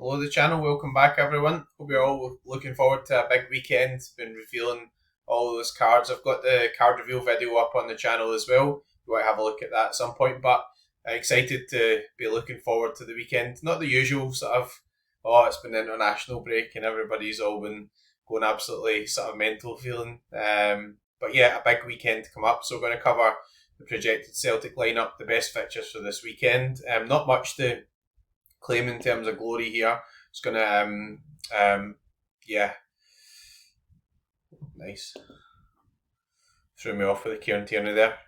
Hello to the channel, welcome back everyone. Hope you're all looking forward to a big weekend. Been revealing all those cards. I've got the card reveal video up on the channel as well. You might have a look at that at some point, but I'm excited to be looking forward to the weekend. Not the usual sort of, oh, it's been international break and everybody's all been going absolutely sort of mental feeling. But yeah, a big weekend to come up. So we're going to cover the projected Celtic lineup, the best fixtures for this weekend. Not much to claim in terms of glory here. It's gonna yeah, nice. Threw me off with the Kieran Tierney there.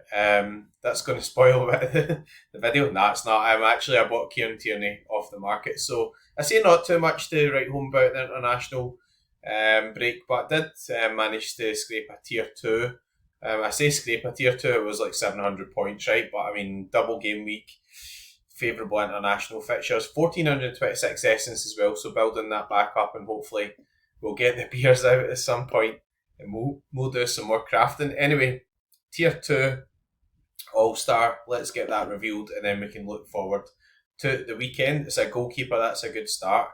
That's going to spoil a bit of the video. Nah, it's not. I bought Kieran Tierney off the market, so I say not too much to write home about the international break, but I did manage to scrape a tier two. I say scrape a tier two. It was like 700 points, right? But I mean, double game week, favourable international fixtures, 1426 essence as well. So building that back up, and hopefully we'll get the beers out at some point, and we'll do some more crafting. Anyway, tier two All Star. Let's get that revealed, and then we can look forward to the weekend. It's a goalkeeper. That's a good start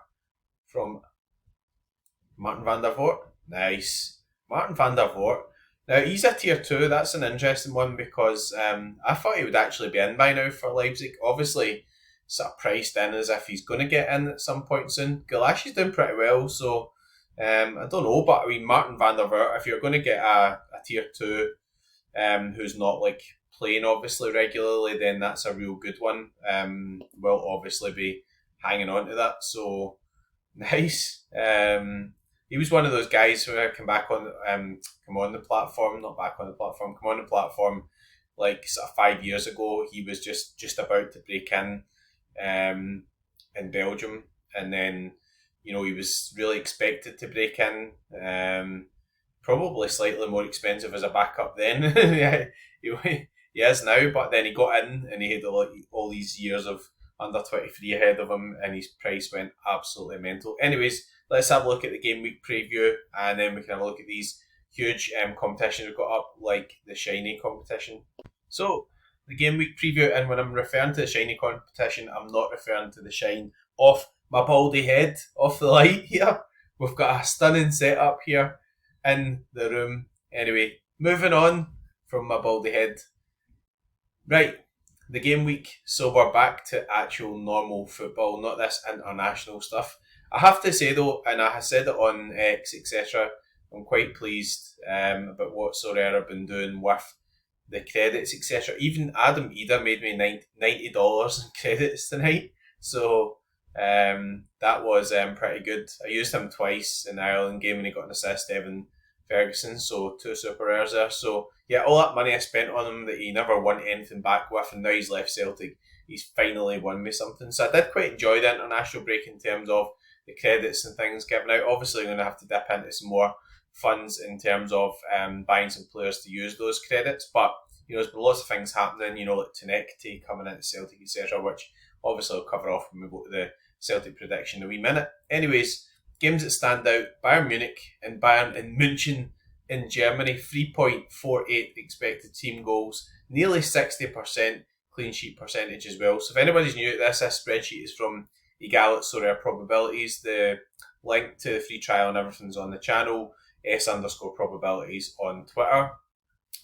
from Martin van der Voort. Nice, Martin van der Voort. Now he's a tier two. That's an interesting one because I thought he would actually be in by now for Leipzig. Obviously, sort of priced in as if he's going to get in at some point soon. Galashi's doing pretty well, so I don't know. But I mean, Martin van der Voort, if you're going to get a tier two, who's not like playing obviously regularly, then that's a real good one. We'll obviously be hanging on to that. So nice. He was one of those guys who come on the platform, not back on the platform, come on the platform like sort of 5 years ago. He was just about to break in Belgium, and then he was really expected to break in. Probably slightly more expensive as a backup then. Yeah, he is now, but then he got in and he had all these years of under 23 ahead of him, and his price went absolutely mental. Anyways, let's have a look at the game week preview, and then we can have a look at these huge competitions we've got up, like the shiny competition. So, the game week preview, and when I'm referring to the shiny competition, I'm not referring to the shine off my baldy head, off the light here. We've got a stunning setup here in the room. Anyway, moving on from my baldy head. Right, the game week. So we're back to actual normal football, not this international stuff. I have to say though, and I have said it on X, etc., I'm quite pleased about what Sorare have been doing with the credits, etc. Even Adam Ida made me $90 in credits tonight, so that was pretty good. I used him twice in the Ireland game, and he got an assist, Evan Ferguson, so 2 super rares there. So yeah, all that money I spent on him that he never won anything back with, and now he's left Celtic, he's finally won me something. So I did quite enjoy the international break in terms of the credits and things given out. Obviously, I'm going to have to dip into some more funds in terms of buying some players to use those credits. But there's been lots of things happening. Like Tenekti coming into Celtic, etc., which obviously I'll cover off when we go to the Celtic prediction in a wee minute. Anyways, games that stand out: Bayern Munich and Bayern in München in Germany. 3.48 expected team goals, nearly 60% clean sheet percentage as well. So if anybody's new at this spreadsheet is from Egalit Sorare Probabilities. The link to the free trial and everything's on the channel. S_probabilities on Twitter.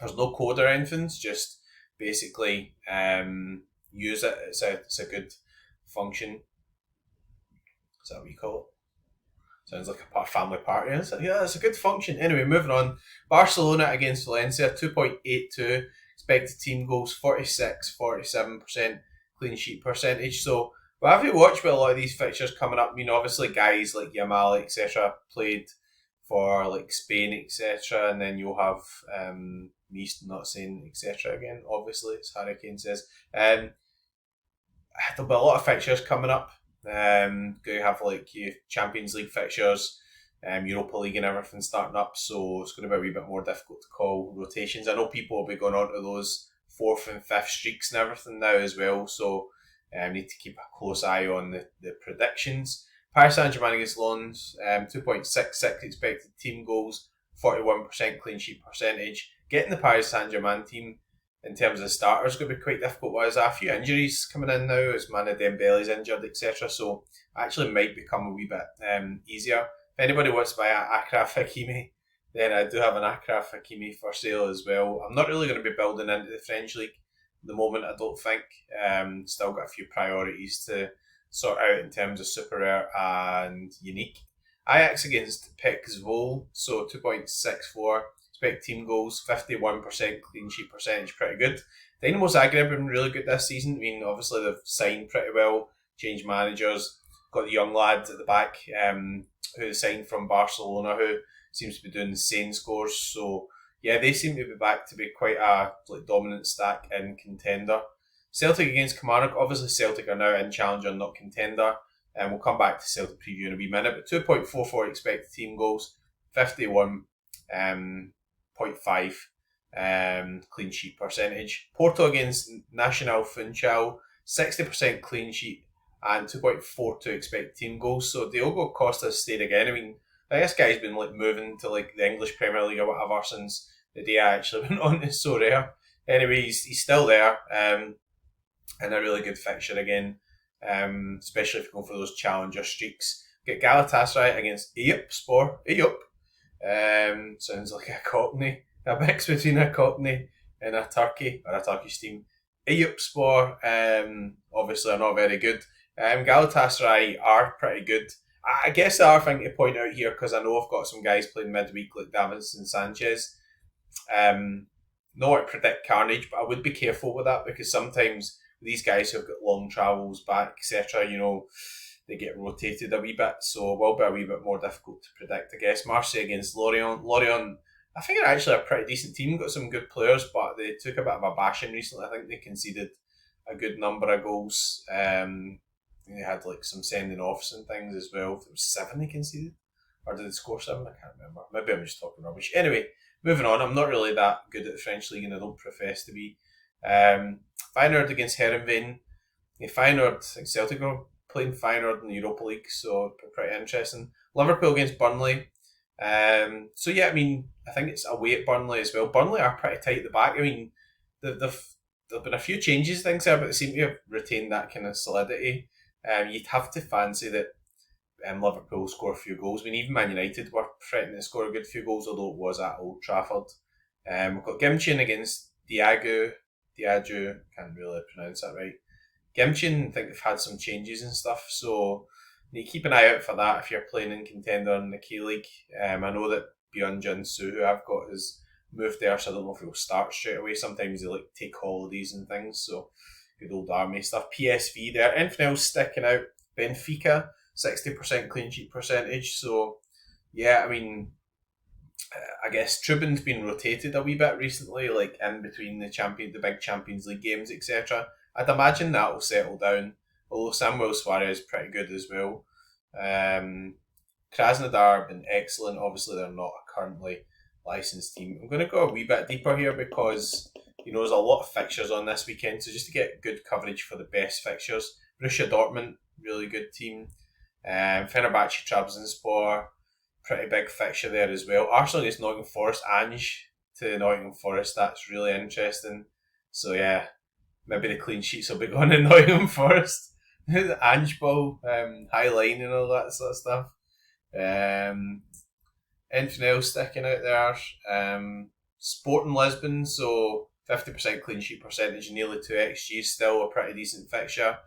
There's no code or anything, just basically use it. It's a good function. Is that what you call it? Sounds like a family party. Yeah, it's a good function. Anyway, moving on. Barcelona against Valencia, 2.82 expected team goals, 46-47% clean sheet percentage. So but have you watched with a lot of these fixtures coming up? Obviously guys like Yamal, etc., played for like Spain, etc., and then you'll have me not saying etc. again. Obviously, as Harry Kane says. There'll be a lot of fixtures coming up. Going to have like your Champions League fixtures, Europa League and everything starting up, so it's going to be a wee bit more difficult to call rotations. I know people will be going on to those 4th and 5th streaks and everything now as well, so need to keep a close eye on the predictions. Paris Saint-Germain against Lens, 2.66 expected team goals, 41% clean sheet percentage. Getting the Paris Saint-Germain team in terms of the starters, going to be quite difficult. There's a few injuries coming in now, as Mana Dembele's injured, etc. So actually might become a wee bit easier. If anybody wants to buy Akraf Hakimi, then I do have an Akraf Hakimi for sale as well. I'm not really going to be building into the French league at the moment, I don't think. Still got a few priorities to sort out in terms of super rare and unique. Ajax against Pek Zwolle, so 2.64 expect team goals, 51% clean sheet percentage, pretty good. Dynamo Zagreb have been really good this season. I mean, obviously they've signed pretty well, changed managers, got the young lad at the back who signed from Barcelona, who seems to be doing insane scores. So yeah, they seem to be back to be quite a dominant stack in contender. Celtic against Kilmarnock. Obviously Celtic are now in challenger, not contender. And we'll come back to Celtic preview in a wee minute. But 2.44 expected team goals, 51.5 clean sheet percentage. Porto against Nacional Funchal, 60% clean sheet and 2.42 expected team goals. So Diogo Costa stayed again. I mean, this guy's been moving to the English Premier League or whatever since the day I actually went on to Sorare. Anyway, he's still there, and a really good fixture again, especially if you're going for those challenger streaks. Get Galatasaray against Eyüpspor. Sounds like a Cockney, a mix between a Cockney and a Turkey, or a Turkish team. Eyüpspor, obviously are not very good. Galatasaray are pretty good. I guess the other thing to point out here, because I know I've got some guys playing midweek like Davinson Sanchez, not to predict carnage, but I would be careful with that, because sometimes these guys who've got long travels back, etc., they get rotated a wee bit, so it will be a wee bit more difficult to predict, I guess. Marseille against Lorient. Lorient, I think, are actually a pretty decent team, got some good players, but they took a bit of a bashing recently. I think they conceded a good number of goals. They had some sending offs and things as well. It was 7 they conceded, or did they score 7? I can't remember. Maybe I'm just talking rubbish. Anyway, moving on. I'm not really that good at the French league, and I don't profess to be. Feyenoord against Heerenveen. Feyenoord, I think Celtic are playing Feyenoord in the Europa League, so pretty interesting. Liverpool against Burnley. So yeah, I mean, I think it's away at Burnley as well. Burnley are pretty tight at the back. I mean, there've been a few changes, things there, but they seem to have retained that kind of solidity. You'd have to fancy that Liverpool score a few goals. I mean, even Man United were threatening to score a good few goals, although it was at Old Trafford. We've got Gimchin against Diageo, can't really pronounce that right. Gimchin, I think they've had some changes and stuff, so you need to keep an eye out for that if you're playing in contender in the K-League. I know that Byung Jun Soo, who I've got, has moved there, so I don't know if he'll start straight away. Sometimes they take holidays and things, so good old army stuff. PSV there. Anything else sticking out? Benfica, 60% clean sheet percentage. So, yeah, I mean, I guess Trubin's been rotated a wee bit recently, in between the big Champions League games, etc. I'd imagine that will settle down. Although Samuel Suarez is pretty good as well. Krasnodar have been excellent. Obviously, they're not a currently licensed team. I'm going to go a wee bit deeper here because there's a lot of fixtures on this weekend, so just to get good coverage for the best fixtures. Borussia Dortmund, really good team. Fenerbahce Trabzonspor, pretty big fixture there as well. Arsenal against Nottingham Forest, Ange to Nottingham Forest, that's really interesting. So yeah, maybe the clean sheets will be going in Nottingham Forest. The Ange ball, high line and all that sort of stuff. Anything else sticking out there? Sporting Lisbon, so 50% clean sheet percentage, nearly 2 XG, still a pretty decent fixture.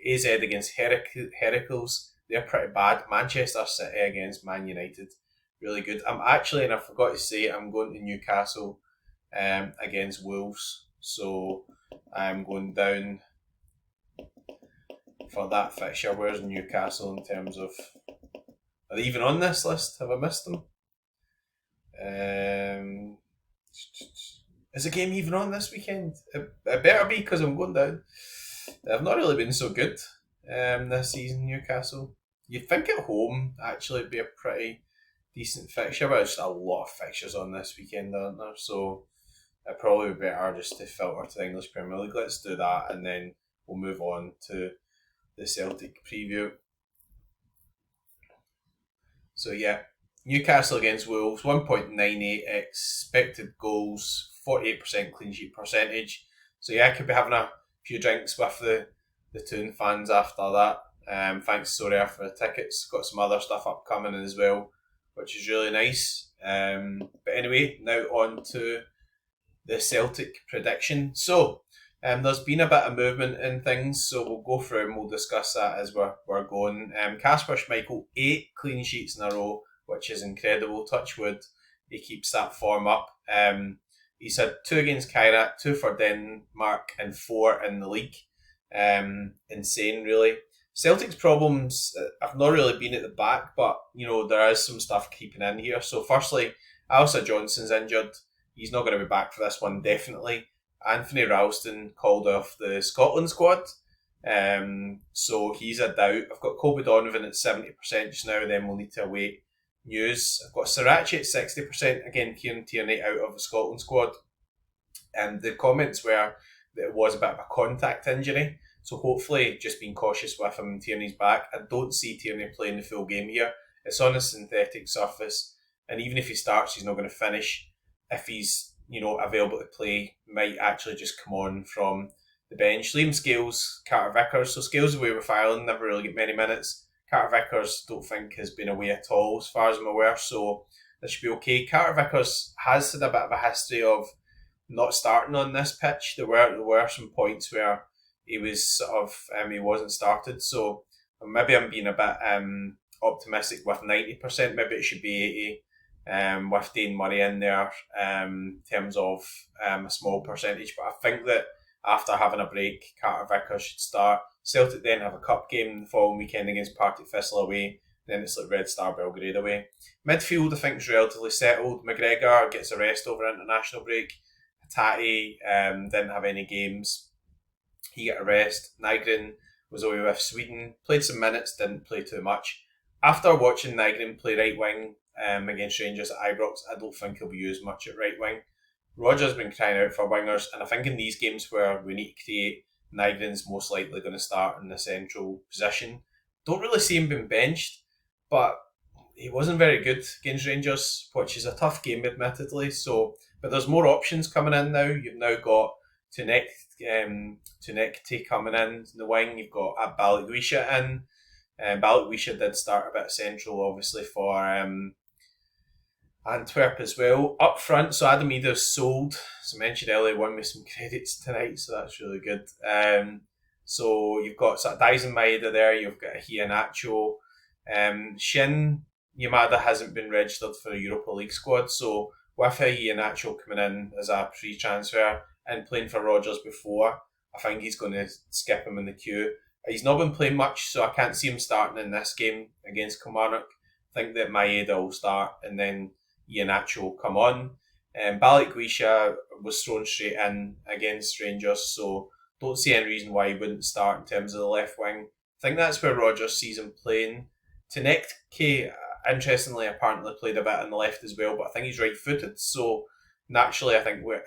AZ against Heracles, they're pretty bad. Manchester City against Man United, really good. I'm actually, and I forgot to say, I'm going to Newcastle against Wolves, so I'm going down for that fixture. Where's Newcastle in terms of, are they even on this list? Have I missed them? Is the game even on this weekend? It better be, because I'm going down. They've not really been so good this season, Newcastle. You'd think at home actually it'd be a pretty decent fixture, but there's just a lot of fixtures on this weekend, aren't there? So it'd probably be better just to filter to the English Premier League. Let's do that, and then we'll move on to the Celtic preview. So yeah, Newcastle against Wolves, 1.98 expected goals, 48% clean sheet percentage. So yeah, I could be having a few drinks with the Toon fans after that. Thanks Sorare for the tickets. Got some other stuff upcoming as well, which is really nice. But anyway, now on to the Celtic prediction. So there's been a bit of movement in things, so we'll go through and we'll discuss that as we're going. Kasper Schmeichel, 8 clean sheets in a row, which is incredible. Touch wood, he keeps that form up. He's had 2 against Kairat, 2 for Denmark, and 4 in the league. Insane, really. Celtic's problems have not really been at the back, but there is some stuff keeping in here. So firstly, Alsa Johnson's injured. He's not going to be back for this one, definitely. Anthony Ralston called off the Scotland squad. So he's a doubt. I've got Colby Donovan at 70% just now, then we'll need to await news. I've got Sorare at 60%. Again, Kieran Tierney out of the Scotland squad. And the comments were that it was a bit of a contact injury. So hopefully just being cautious with him. Tierney's back. I don't see Tierney playing the full game here. It's on a synthetic surface. And even if he starts, he's not going to finish. If he's available to play, might actually just come on from the bench. Liam Scales, Carter Vickers. So Scales away with Ireland, never really get many minutes. Carter Vickers don't think has been away at all as far as I'm aware, so this should be okay. Carter Vickers has had a bit of a history of not starting on this pitch. There were some points where he was he wasn't started, so maybe I'm being a bit optimistic with 90%. Maybe it should be 80. With Dane Murray in there in terms of a small percentage. But I think that after having a break, Carter Vickers should start. Celtic then have a cup game the following weekend against Partick Thistle away. Then it's like Red Star Belgrade away. Midfield, I think, is relatively settled. McGregor gets a rest over international break. Hatate didn't have any games. He got a rest. Nygren was away with Sweden. Played some minutes, didn't play too much. After watching Nygren play right wing against Rangers at Ibrox, I don't think he'll be used much at right wing. Roger's been crying out for wingers, and I think in these games where we need to create, Nygren's most likely going to start in the central position. Don't really see him being benched, but he wasn't very good against Rangers, which is a tough game admittedly. But there's more options coming in now. You've now got Tunekti coming in the wing. You've got Balikwisha in. Balikwisha did start a bit central, obviously, for Antwerp as well. Up front, so Adam Ida's sold. As I mentioned earlier, won me some credits tonight, so that's really good. So you've got sort of Daisen Maeda there, you've got Iheanacho. Shin Yamada hasn't been registered for a Europa League squad, so with Iheanacho coming in as a pre-transfer and playing for Rodgers before, I think he's going to skip him in the queue. He's not been playing much, so I can't see him starting in this game against Kilmarnock. I think that Maeda will start and then Iheanacho will come on. Balikwisha was thrown straight in against Rangers, so don't see any reason why he wouldn't start in terms of the left wing. I think that's where Rodgers sees him playing. Tunekti, interestingly, apparently played a bit on the left as well, but I think he's right-footed, so naturally I think with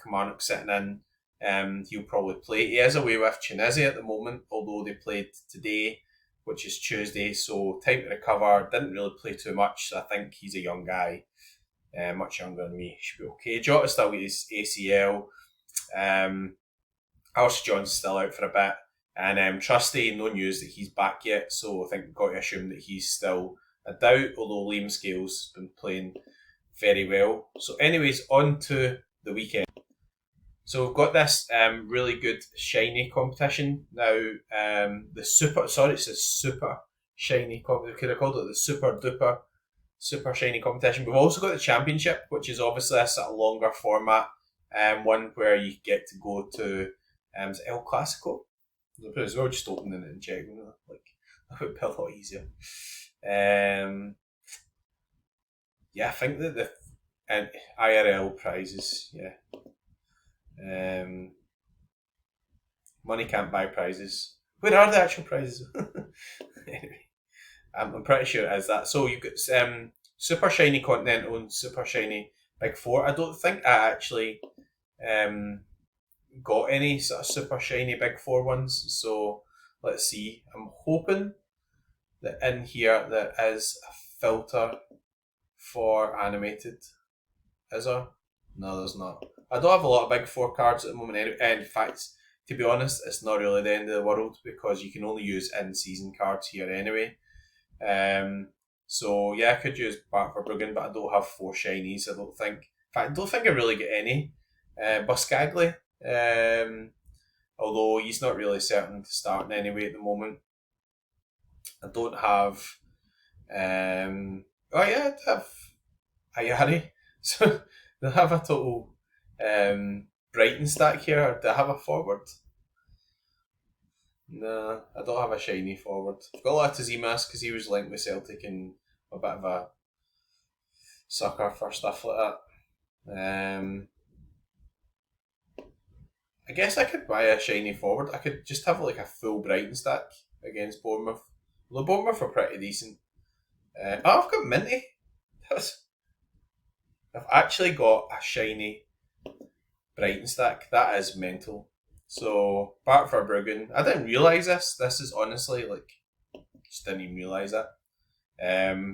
Kilmarnock sitting in, he'll probably play. He is away with Tunisia at the moment, although they played today, which is Tuesday, so time to recover. Didn't really play too much, so I think he's a young guy, much younger than me. Should be okay. Jota still with his ACL. Alice John's still out for a bit. And Trusty, no news that he's back yet, so I think we've got to assume that he's still a doubt, although Liam Scales has been playing very well. So anyways, on to the weekend. So we've got this really good shiny competition now. It's a super shiny competition. We could have called it the super shiny competition. We've also got the championship, which is obviously a sort of longer format, one where you get to go to is it El Clasico. As well, just opening it and checking, like that would be a lot easier. Yeah, I think that the IRL prizes, money can't buy prizes. Where are the actual prizes? Anyway, I'm pretty sure it is that. So you've got Super Shiny Continental and Super Shiny Big Four. I don't think I actually got any sort of Super Shiny Big Four ones. So let's see. I'm hoping that in here there is a filter for animated. Is there? No, there's not. I don't have a lot of big four cards at the moment anyway. And in fact, to be honest, it's not really the end of the world because you can only use in-season cards here anyway. So yeah, I could use Bart Verbruggen, but I don't have four shinies. I don't think. In fact, I don't think I really get any. Buscagli, although he's not really certain to start in anyway at the moment. I don't have. Oh yeah, I have Ayari. So do I have a total Brighton stack here? Do I have a forward? No, I don't have a shiny forward. I've got a lot of Tazimas because he was linked with Celtic and a bit of a sucker for stuff like that. I guess I could buy a shiny forward. I could just have like a full Brighton stack against Bournemouth. Well, Bournemouth are pretty decent. Oh, I've got Minty. I've actually got a shiny Brighton stack. That is mental. So, Bart Verbruggen. I didn't realise this. This is honestly like, just didn't even realise that.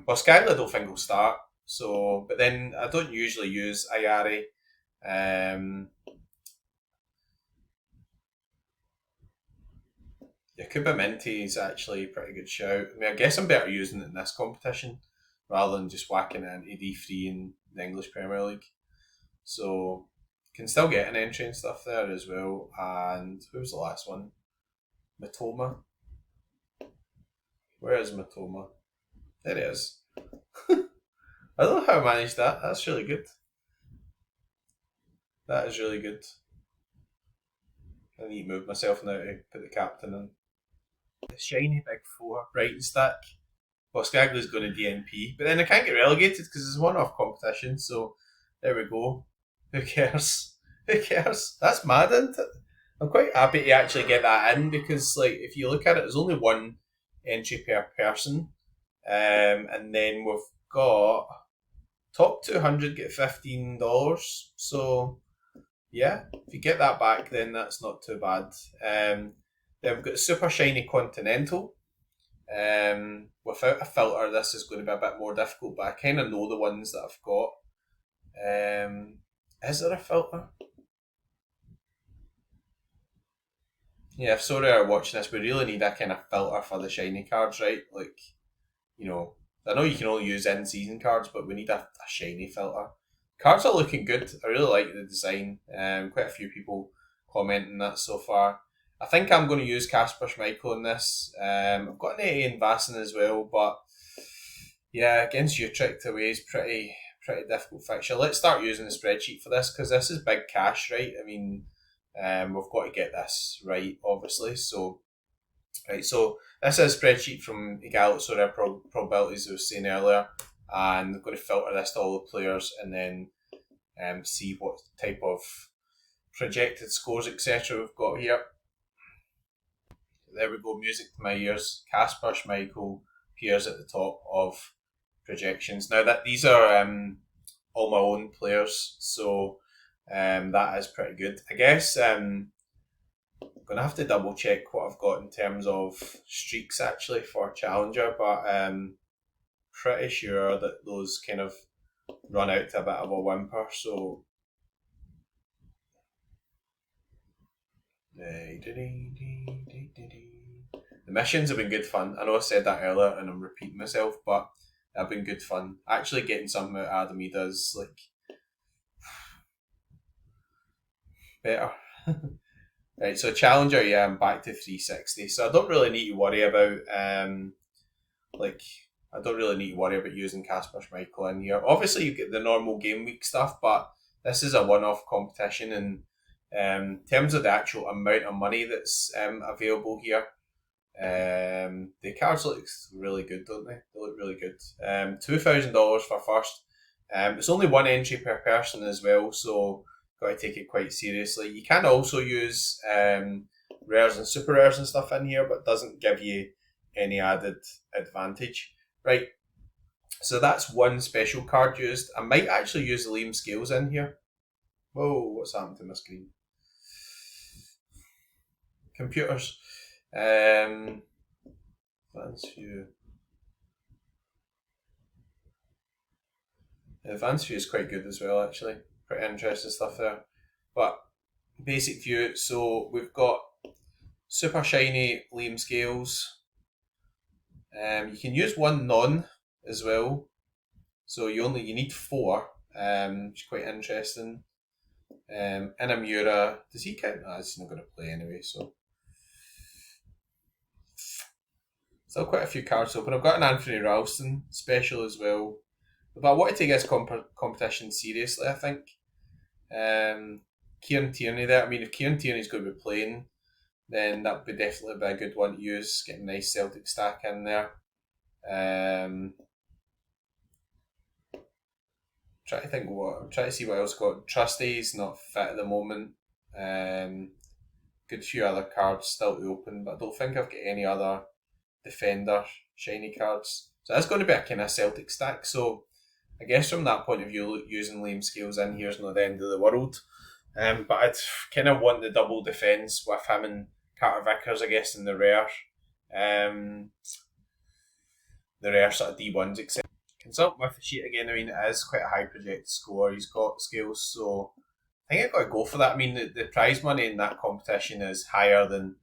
Boscaglia I don't think will start. So, but then I don't usually use Ayari. Yakuba Minty is actually a pretty good shout. I mean, I guess I'm better using it in this competition rather than just whacking it into D3 in the English Premier League. So, can still get an entry and stuff there as well. And who was the last one? Matoma. Where is Matoma? There it is. I don't know how I managed that. That's really good. That is really good. I need to move myself now to put the captain in. The shiny big four Brighton stack. Boscaglia's going to DNP, but then I can't get relegated because it's one-off competition. So there we go. Who cares? Who cares? That's mad, isn't it? I'm quite happy to actually get that in because, like, if you look at it, there's only one entry per person, and then we've got top 200 get $15. So yeah, if you get that back, then that's not too bad. Then we've got Super Shiny Continental. Without a filter, this is going to be a bit more difficult, but I kind of know the ones that I've got. Is there a filter? Yeah, if Sorare are watching this, we really need a kind of filter for the shiny cards, right? Like, you know, I know you can only use in-season cards, but we need a shiny filter. Cards are looking good. I really like the design. Quite a few people commenting that so far. I think I'm going to use Casper Schmeichel in this. I've got an 80 in Vassen as well, but yeah, against Utrecht away is pretty difficult fixture. Let's start using the spreadsheet for this because this is big cash, right? I mean, we've got to get this right, obviously. So, right, so this is a spreadsheet from Egal Sorare probabilities I was saying earlier, and I'm going to filter this to all the players and then see what type of projected scores etc. we've got here. There we go, music to my ears. Casper Schmeichel appears at the top of projections. Now that these are all my own players, so that is pretty good. I guess I'm gonna have to double check what I've got in terms of streaks actually for Challenger, but pretty sure that those kind of run out to a bit of a whimper. So the missions have been good fun. I know I said that earlier and I'm repeating myself, but they've been good fun. Actually getting something out of Adamida is like better. Right, so Challenger, yeah, I'm back to 360. So I don't really need to worry about using Casper Schmeichel in here. Obviously you get the normal game week stuff, but this is a one-off competition and in terms of the actual amount of money that's available here, the cards look really good, don't they? They look really good. $2,000 for first. It's only one entry per person as well, so got to take it quite seriously. You can also use rares and super rares and stuff in here, but it doesn't give you any added advantage. Right, so that's one special card used. I might actually use the Liam Scales in here. Whoa, what's happened to my screen? Computers. Advanced view. Advanced view is quite good as well, actually. Pretty interesting stuff there. But basic view, so we've got super shiny Liam Scales. You can use one non as well, so you need 4, which is quite interesting. Inamura, does he count? No, he's not going to play anyway, so still quite a few cards open. I've got an Anthony Ralston special as well, but I want to take this competition seriously. I think Kieran Tierney there. I mean, if Kieran Tierney's going to be playing, then that would definitely be a good one to use. Get a nice Celtic stack in there. Try to see what else got. Trusty's not fit at the moment. Good few other cards still to open, but I don't think I've got any other defender shiny cards. So that's going to be a kind of Celtic stack. So I guess from that point of view, using Liam Scales in here is not the end of the world. But I'd kind of want the double defence with him and Carter Vickers, I guess, in the rare sort of D1s, etc. Consult with the sheet again. I mean, it is quite a high projected score. He's got skills, so I think I've got to go for that. I mean, the prize money in that competition is higher than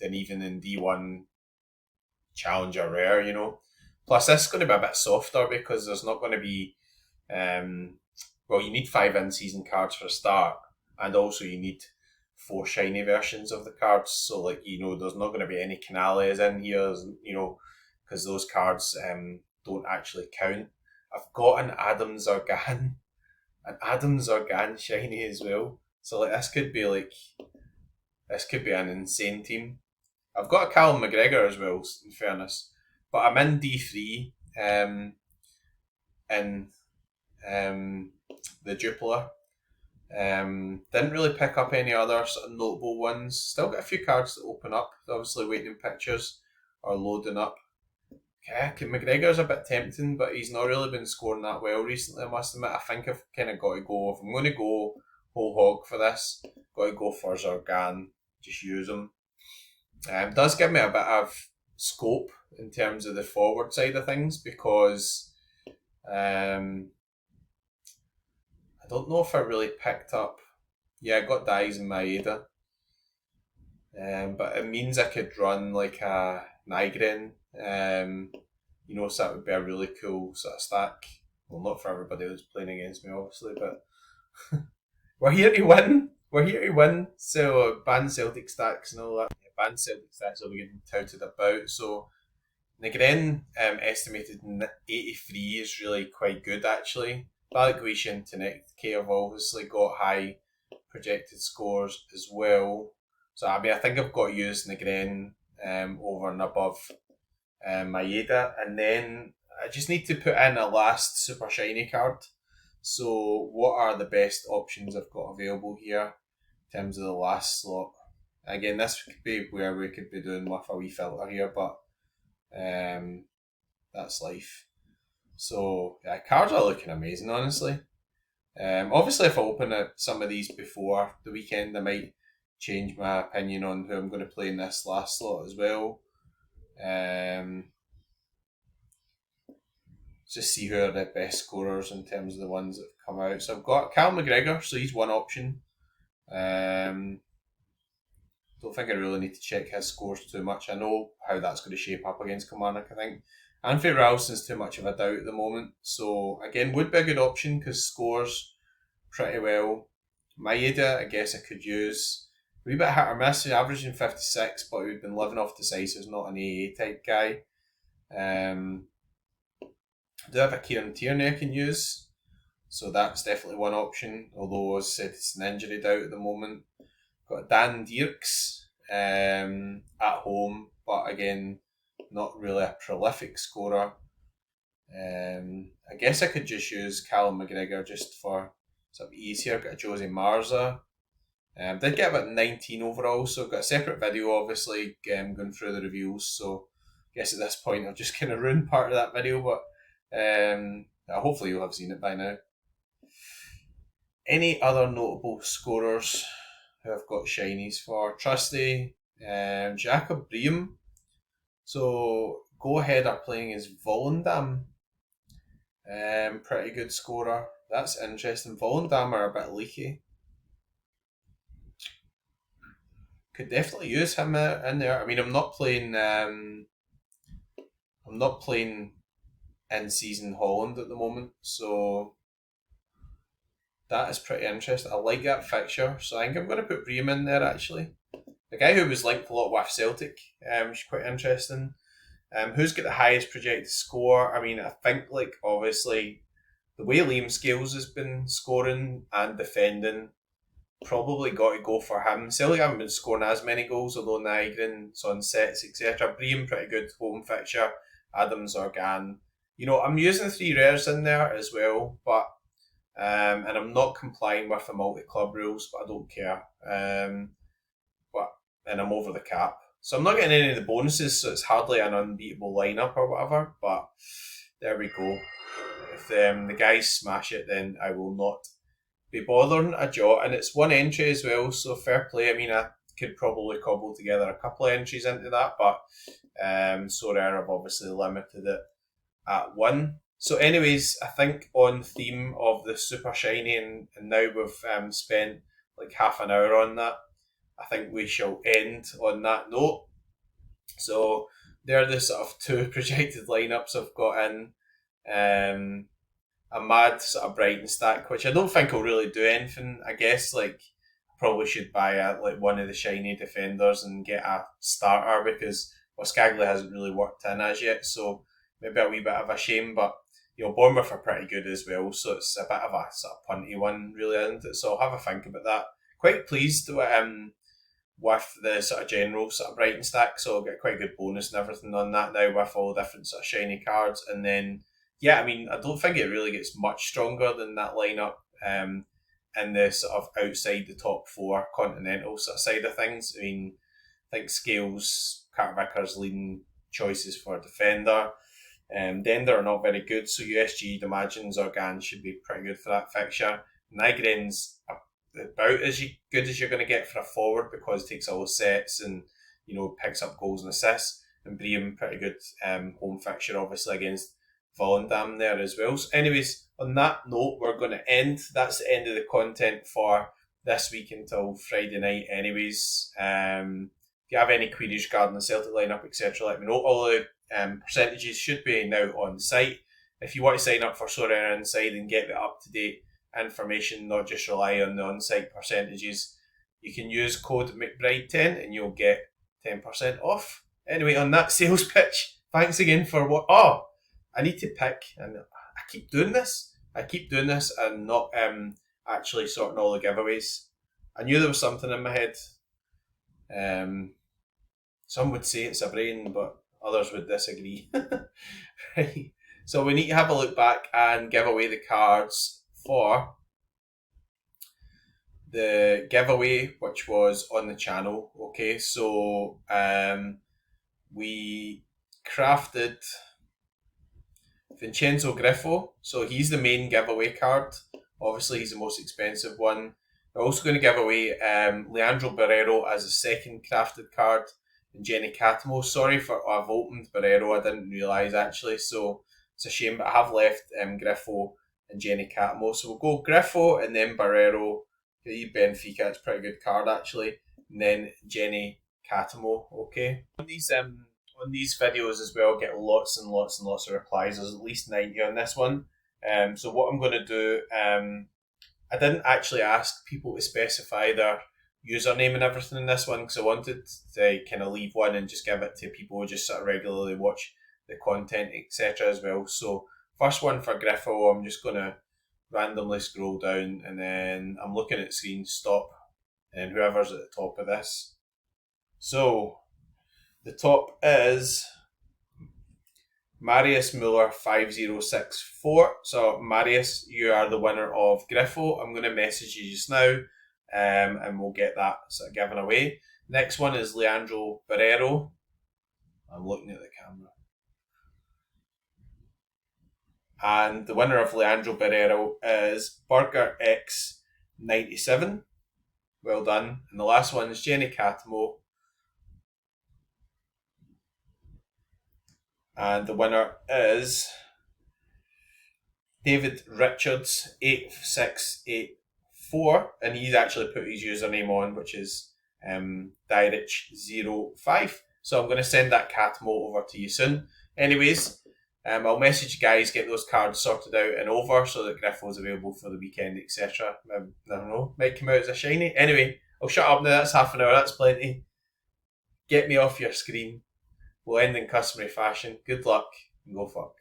even in D1 Challenger Rare, you know. Plus, this is going to be a bit softer because there's not going to be. You need 5 in-season cards for a start, and also you need 4 shiny versions of the cards. So, like, you know, there's not going to be any Canales in here, you know, because those cards don't actually count. I've got an Adams Organ shiny as well. So, like, this could be an insane team. I've got a Callum McGregor as well, in fairness, but I'm in D3 in the Jupiler. Didn't really pick up any other sort of notable ones. Still got a few cards to open up. Obviously waiting in pictures or loading up. McGregor's a bit tempting, but he's not really been scoring that well recently, I must admit. I think I've kind of got to go. If I'm going to go whole hog for this, got to go for Zorgan. Just use him. Does give me a bit of scope in terms of the forward side of things because I don't know if I really picked up. Yeah, I got Dies in Maeda. But it means I could run like a Nigren. You know, so that would be a really cool sort of stack. Well, not for everybody who's playing against me, obviously, but we're here to win. We're here to win. So ban Celtic stacks and all that. Yeah, ban Celtic stacks will be getting touted about. So Nigren estimated 83 is really quite good actually. Balikwisha and Teneke have obviously got high projected scores as well. So I mean, I think I've got to use Nigren over and above Maeda, and then I just need to put in a last super shiny card. So what are the best options I've got available here in terms of the last slot? Again, this could be where we could be doing with a wee filter here, but that's life. So yeah, cards are looking amazing, honestly. Obviously, if I open some of these before the weekend, I might change my opinion on who I'm going to play in this last slot as well. Just see who are the best scorers in terms of the ones that have come out. So I've got Cal McGregor, so he's one option. Don't think I really need to check his scores too much. I know how that's going to shape up against Kilmarnock, I think. Anthony Ralston's too much of a doubt at the moment. So again, would be a good option because scores pretty well. Maeda, I guess I could use. A wee bit hit or miss, he's averaging 56, but we've been living off decisives, not an AA type guy. I do have a Kieran Tierney I can use, so that's definitely one option. Although, as I said, it's an injury doubt at the moment. Got Dan Dierks at home, but again, not really a prolific scorer. I guess I could just use Callum McGregor just for sort of easier. Got a Josie Marza. Did get about 19 overall, so I've got a separate video obviously going through the reviews, so I guess at this point I've just kind of ruined part of that video, but hopefully you'll have seen it by now. Any other notable scorers who I've got shinies for? Trusty, Jacob Bream. So Go Ahead are playing as Volendam. Pretty good scorer. That's interesting. Volendam are a bit leaky. Could definitely use him in there. I mean, I'm not playing. I'm not playing in season Holland at the moment, so that is pretty interesting. I like that fixture, so I think I'm going to put Bream in there actually. The guy who was linked a lot with Celtic, which is quite interesting. Who's got the highest projected score? I mean, I think like obviously the way Liam Scales has been scoring and defending, probably got to go for him. Celtic haven't been scoring as many goals, although Nygren's on sets, etc. Bream, pretty good home fixture. Adams, Organ. You know, I'm using 3 rares in there as well, but and I'm not complying with the multi-club rules, but I don't care. But and I'm over the cap, so I'm not getting any of the bonuses, so it's hardly an unbeatable lineup or whatever. But there we go. If the guys smash it, then I will not be bothering a jot, and it's one entry as well, so fair play. I mean, I could probably cobble together a couple of entries into that, but Sorare have obviously limited it at 1. So, anyways, I think on theme of the super shiny, and now we've spent like half an hour on that, I think we shall end on that note. So, they're the sort of 2 projected lineups I've got in. A mad sort of Brighton stack, which I don't think will really do anything. I guess like probably should buy like one of the shiny defenders and get a starter, because Skaggley hasn't really worked in as yet. So maybe a wee bit of a shame, but you know Bournemouth are pretty good as well, so it's a bit of a sort of punty one, really, isn't it? So I'll have a think about that. Quite pleased with the sort of general sort of Brighton stack, so I'll get quite a good bonus and everything on that now with all the different sort of shiny cards. And then yeah, I mean, I don't think it really gets much stronger than that lineup in the sort of outside the top 4 continental sort of side of things. I mean, I think Scales, Carter Vickers leading choices for defender. Dender are not very good, so USG, Imagines, Organ should be pretty good for that fixture. Nygren's about as good as you're going to get for a forward, because it takes all the sets and you know picks up goals and assists. And Bream, pretty good home fixture, obviously against Volendam there as well. So, anyways, on that note, we're going to end. That's the end of the content for this week until Friday night. Anyways, if you have any queries regarding the Celtic lineup, etc., let me know. All the percentages should be now on the site. If you want to sign up for Sorare Inside and get the up-to-date information, not just rely on the on-site percentages, you can use code McBride10 and you'll get 10% off. Anyway, on that sales pitch, thanks again for what. Oh, I need to pick, and I keep doing this. And not actually sorting all the giveaways. I knew there was something in my head. Some would say it's a brain, but others would disagree. Right. So we need to have a look back and give away the cards for the giveaway, which was on the channel. Okay, so we crafted Vincenzo Griffo, so he's the main giveaway card. Obviously, he's the most expensive one. We're also going to give away Leandro Barrero as a second crafted card, and Jenny Catamo. Sorry for I've opened Barrero, I didn't realise actually, so it's a shame, but I have left Griffo and Jenny Catamo. So we'll go Griffo and then Barrero. Benfica, it's a pretty good card actually, and then Jenny Catamo. Okay. On these videos as well, get lots and lots and lots of replies. There's at least 90 on this one. So what I'm going to do, I didn't actually ask people to specify their username and everything in this one, because I wanted to kind of leave one and just give it to people who just sort of regularly watch the content, etc. as well. So first one for Griffo, I'm just going to randomly scroll down, and then I'm looking at screen stop, and whoever's at the top of this. So the top is Marius Muller 5064. So Marius, you are the winner of Griffo. I'm going to message you just now, and we'll get that sort of given away. Next one is Leandro Barrero. I'm looking at the camera. And the winner of Leandro Barrero is Burger X97. Well done. And the last one is Jenny Catamo. And the winner is David Richards 8684, and he's actually put his username on, which is Dyrich05. So I'm going to send that Catmo over to you soon. Anyways, I'll message you guys, get those cards sorted out and over so that Griffo's available for the weekend, etc. I don't know, might come out as a shiny. Anyway, I'll shut up now. That's half an hour. That's plenty. Get me off your screen. We'll end in customary fashion. Good luck and go fuck.